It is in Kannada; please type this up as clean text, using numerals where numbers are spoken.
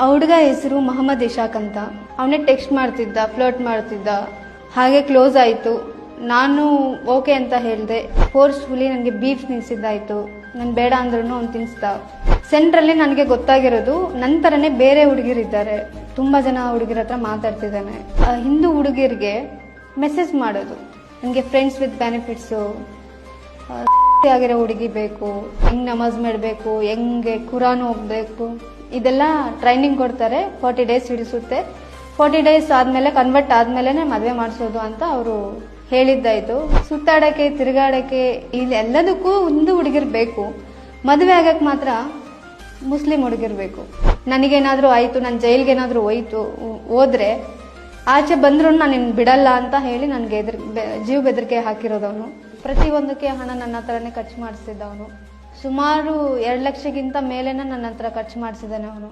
ಆ ಹುಡುಗ ಹೆಸರು ಮೊಹಮ್ಮದ್ ಇಶಾಕ್ ಅಂತ. ಅವನೇ ಟೆಕ್ಸ್ಟ್ ಮಾಡ್ತಿದ್ದ, ಫ್ಲರ್ಟ್ ಮಾಡ್ತಿದ್ದ. ಹಾಗೆ ಕ್ಲೋಸ್ ಆಯಿತು. ನಾನು ಓಕೆ ಅಂತ ಹೇಳಿದೆ. ಫೋರ್ಸ್ಫುಲಿ ನನಗೆ ಬೀಫ್ ತಿನ್ಸಿದ್ದಾಯಿತು. ನಾನು ಬೇಡ ಅಂದ್ರೂ ಅವ್ನು ತಿನ್ನಿಸ್ದ. ಸೆಂಟ್ರಲ್ಲಿ ನನಗೆ ಗೊತ್ತಾಗಿರೋದು ನಂತರನೇ ಬೇರೆ ಹುಡುಗಿರಿದ್ದಾರೆ. ತುಂಬ ಜನ ಹುಡುಗಿರ ಹತ್ರ ಮಾತಾಡ್ತಿದ್ದಾನೆ. ಹಿಂದೂ ಹುಡುಗಿರಿಗೆ ಮೆಸೇಜ್ ಮಾಡೋದು, ನನಗೆ ಫ್ರೆಂಡ್ಸ್ ವಿತ್ ಬೆನಿಫಿಟ್ಸು, ಆಗಿರೋ ಹುಡುಗಿ ಬೇಕು, ಹೆಂಗೆ ನಮಾಜ್ ಮಾಡಬೇಕು, ಹೆಂಗೆ ಕುರಾನ್ ಹೋಗ್ಬೇಕು, ಇದೆಲ್ಲ ಟ್ರೈನಿಂಗ್ ಕೊಡ್ತಾರೆ. 40 days ಹಿಡಿಸುತ್ತೆ. 40 days ಆದಮೇಲೆ ಕನ್ವರ್ಟ್ ಆದಮೇಲೆ ಮದುವೆ ಮಾಡಿಸೋದು ಅಂತ ಅವರು ಹೇಳಿದ್ದಾಯಿತು. ಸುತ್ತಾಡೋಕ್ಕೆ, ತಿರುಗಾಡೋಕ್ಕೆ, ಇದೆಲ್ಲದಕ್ಕೂ ಒಂದು ಹುಡುಗಿರು ಬೇಕು. ಮದುವೆ ಆಗಕ್ಕೆ ಮಾತ್ರ ಮುಸ್ಲಿಂ ಹುಡುಗಿರು ಬೇಕು. ನನಗೇನಾದರೂ ಆಯಿತು, ನಾನು ಜೈಲ್ಗೇನಾದರೂ ಹೋದ್ರೆ ಆಚೆ ಬಂದರೂ ನಾನು ನಿನ್ನ ಬಿಡಲ್ಲ ಅಂತ ಹೇಳಿ ನನಗೆ ಜೀವ ಬೆದರಿಕೆ ಹಾಕಿರೋದವನು. ಪ್ರತಿಯೊಂದಕ್ಕೆ ಹಣ ನನ್ನ ಹತ್ರನೇ ಖರ್ಚು ಮಾಡಿಸಿದ್ದವನು. ಸುಮಾರು 2 ಲಕ್ಷಕ್ಕಿಂತ ಮೇಲೇನ ನನ್ನ ಹತ್ರ ಖರ್ಚು ಮಾಡಿಸಿದ್ದಾನೆ ಅವನು.